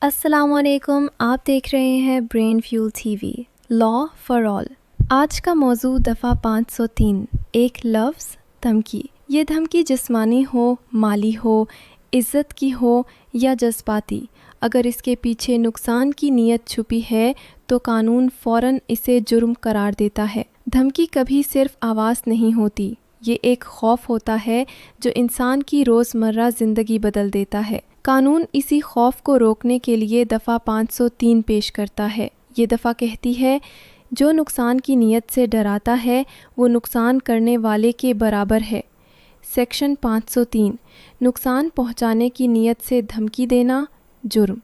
السلام علیکم، آپ دیکھ رہے ہیں brain fuel T V law for all. آج کا موضوع دفعہ 503، ایک لفظ دھمکی۔ یہ دھمکی جسمانی ہو، مالی ہو، عزت کی ہو یا جذباتی، اگر اس کے پیچھے نقصان کی نیت چھپی ہے تو قانون فوراً اسے جرم قرار دیتا ہے۔ دھمکی کبھی صرف آواز نہیں ہوتی، یہ ایک خوف ہوتا ہے جو انسان کی روزمرہ زندگی بدل دیتا ہے۔ قانون اسی خوف کو روکنے کے لیے دفعہ 503 پیش کرتا ہے۔ یہ دفعہ کہتی ہے، جو نقصان کی نیت سے ڈراتا ہے وہ نقصان کرنے والے کے برابر ہے۔ سیکشن 503، نقصان پہنچانے کی نیت سے دھمکی دینا جرم۔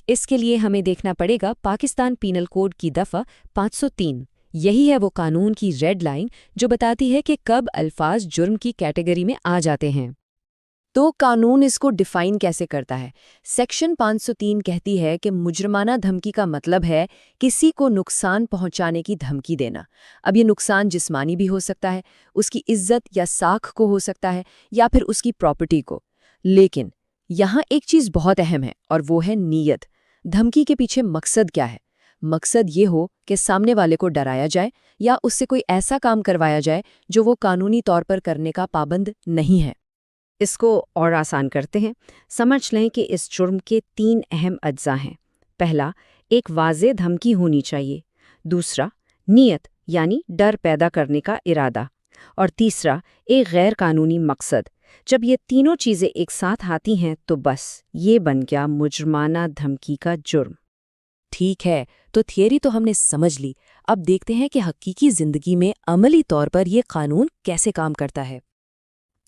اس کے لیے ہمیں دیکھنا پڑے گا پاکستان پینل کوڈ کی دفعہ 503۔ یہی ہے وہ قانون کی ریڈ لائن جو بتاتی ہے کہ کب الفاظ جرم کی کیٹیگری میں آ جاتے ہیں۔ تو قانون اس کو ڈیفائن کیسے کرتا ہے؟ سیکشن 503 کہتی ہے کہ مجرمانہ دھمکی کا مطلب ہے کسی کو نقصان پہنچانے کی دھمکی دینا۔ اب یہ نقصان جسمانی بھی ہو سکتا ہے، اس کی عزت یا ساکھ کو ہو سکتا ہے، یا پھر اس کی پراپرٹی کو۔ لیکن یہاں ایک چیز بہت اہم ہے اور وہ ہے نیت۔ دھمکی کے پیچھے مقصد کیا ہے؟ مقصد یہ ہو کہ سامنے والے کو ڈرایا جائے یا اس سے کوئی ایسا کام کروایا جائے جو وہ قانونی طور پر کرنے کا پابند نہیں ہے۔ اس کو اور آسان کرتے ہیں، سمجھ لیں کہ اس جرم کے 3 اہم اجزاء ہیں۔ پہلا، ایک واضح دھمکی ہونی چاہیے۔ دوسرا، نیت یعنی ڈر پیدا کرنے کا ارادہ۔ اور تیسرا، ایک غیر قانونی مقصد۔ جب یہ تینوں چیزیں ایک ساتھ آتی ہیں تو بس یہ بن گیا مجرمانہ دھمکی کا جرم۔ ٹھیک ہے، تو تھیوری تو ہم نے سمجھ لی، اب دیکھتے ہیں کہ حقیقی زندگی میں عملی طور پر یہ قانون کیسے کام کرتا ہے۔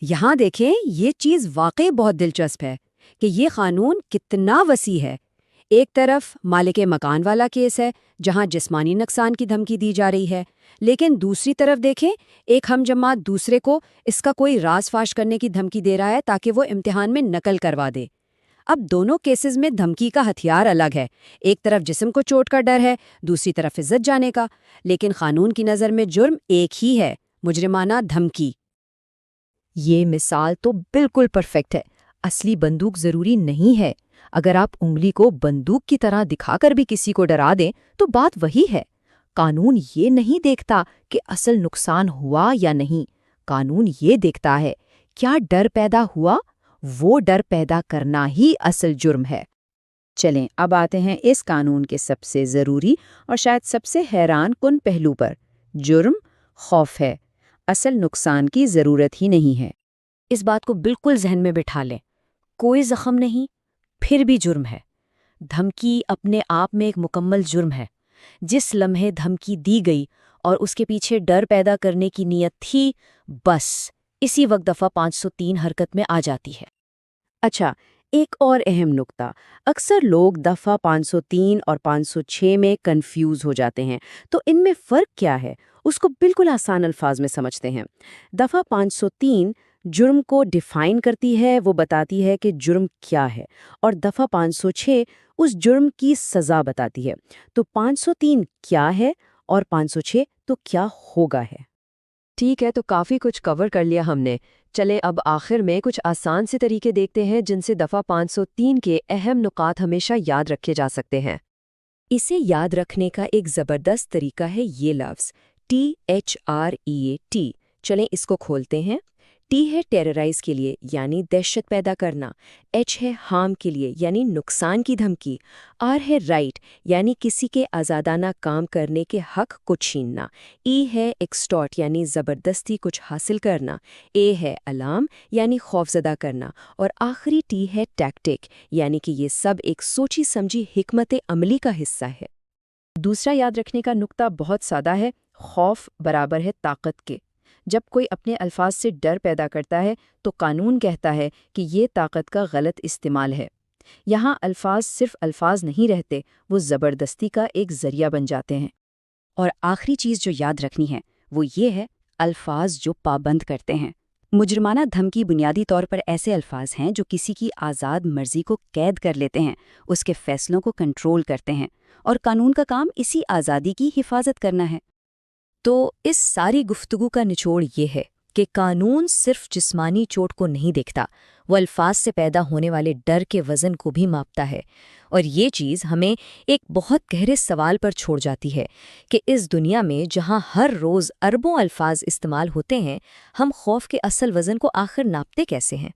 یہاں دیکھیں، یہ چیز واقعی بہت دلچسپ ہے کہ یہ قانون کتنا وسیع ہے۔ ایک طرف مالک مکان والا کیس ہے جہاں جسمانی نقصان کی دھمکی دی جا رہی ہے، لیکن دوسری طرف دیکھیں، ایک ہم جماعت دوسرے کو اس کا کوئی راز فاش کرنے کی دھمکی دے رہا ہے تاکہ وہ امتحان میں نقل کروا دے۔ اب دونوں کیسز میں دھمکی کا ہتھیار الگ ہے، ایک طرف جسم کو چوٹ کا ڈر ہے، دوسری طرف عزت جانے کا، لیکن قانون کی نظر میں جرم ایک ہی ہے، مجرمانہ دھمکی۔ یہ مثال تو بالکل پرفیکٹ ہے۔ اصلی بندوق ضروری نہیں ہے، اگر آپ انگلی کو بندوق کی طرح دکھا کر بھی کسی کو ڈرا دیں تو بات وہی ہے۔ قانون یہ نہیں دیکھتا کہ اصل نقصان ہوا یا نہیں، قانون یہ دیکھتا ہے کیا ڈر پیدا ہوا، وہ ڈر پیدا کرنا ہی اصل جرم ہے۔ چلیں اب آتے ہیں اس قانون کے سب سے ضروری اور شاید سب سے حیران کن پہلو پر۔ جرم خوف ہے، اصل نقصان کی ضرورت ہی نہیں ہے۔ اس بات کو بالکل ذہن میں بٹھا لیں، کوئی زخم نہیں، پھر بھی جرم ہے۔ دھمکی اپنے آپ میں ایک مکمل جرم ہے۔ جس لمحے دھمکی دی گئی اور اس کے پیچھے ڈر پیدا کرنے کی نیت تھی، بس اسی وقت دفعہ 503 حرکت میں آ جاتی ہے۔ اچھا، ایک اور اہم نکتہ، اکثر لوگ دفعہ 503 اور 506 میں کنفیوز ہو جاتے ہیں، تو ان میں فرق کیا ہے؟ اس کو بالکل آسان الفاظ میں سمجھتے ہیں۔ دفعہ 503 جرم کو ڈیفائن کرتی ہے، وہ بتاتی ہے کہ جرم کیا ہے، اور دفعہ 506 اس جرم کی سزا بتاتی ہے۔ تو 503 کیا ہے اور 506 تو کیا ہوگا ہے۔ ٹھیک ہے، تو کافی کچھ کور کر لیا ہم نے۔ چلے اب آخر میں کچھ آسان سے طریقے دیکھتے ہیں جن سے دفعہ 503 کے اہم نکات ہمیشہ یاد رکھے جا سکتے ہیں۔ اسے یاد رکھنے کا ایک زبردست طریقہ ہے یہ لفظ THREAT۔ چلیں اس کو کھولتے ہیں۔ T ہے ٹیررائز کے لیے یعنی دہشت پیدا کرنا، H ہے ہارم کے لیے یعنی نقصان کی دھمکی، R ہے رائٹ یعنی کسی کے آزادانہ کام کرنے کے حق کو چھیننا، E ہے ایکسٹارٹ یعنی زبردستی کچھ حاصل کرنا، A ہے الارم یعنی خوفزدہ کرنا، اور آخری T ہے ٹیکٹک یعنی کہ یہ سب ایک سوچی سمجھی حکمت عملی کا حصہ ہے۔ دوسرا یاد رکھنے کا نکتہ بہت سادہ ہے، خوف برابر ہے طاقت کے۔ جب کوئی اپنے الفاظ سے ڈر پیدا کرتا ہے تو قانون کہتا ہے کہ یہ طاقت کا غلط استعمال ہے۔ یہاں الفاظ صرف الفاظ نہیں رہتے، وہ زبردستی کا ایک ذریعہ بن جاتے ہیں۔ اور آخری چیز جو یاد رکھنی ہے وہ یہ ہے، الفاظ جو پابند کرتے ہیں۔ مجرمانہ دھمکی بنیادی طور پر ایسے الفاظ ہیں جو کسی کی آزاد مرضی کو قید کر لیتے ہیں، اس کے فیصلوں کو کنٹرول کرتے ہیں، اور قانون کا کام اسی آزادی کی حفاظت کرنا ہے۔ تو اس ساری گفتگو کا نچوڑ یہ ہے، کہ قانون صرف جسمانی چوٹ کو نہیں دیکھتا، وہ الفاظ سے پیدا ہونے والے ڈر کے وزن کو بھی ماپتا ہے۔ اور یہ چیز ہمیں ایک بہت گہرے سوال پر چھوڑ جاتی ہے کہ اس دنیا میں جہاں ہر روز اربوں الفاظ استعمال ہوتے ہیں، ہم خوف کے اصل وزن کو آخر ناپتے کیسے ہیں؟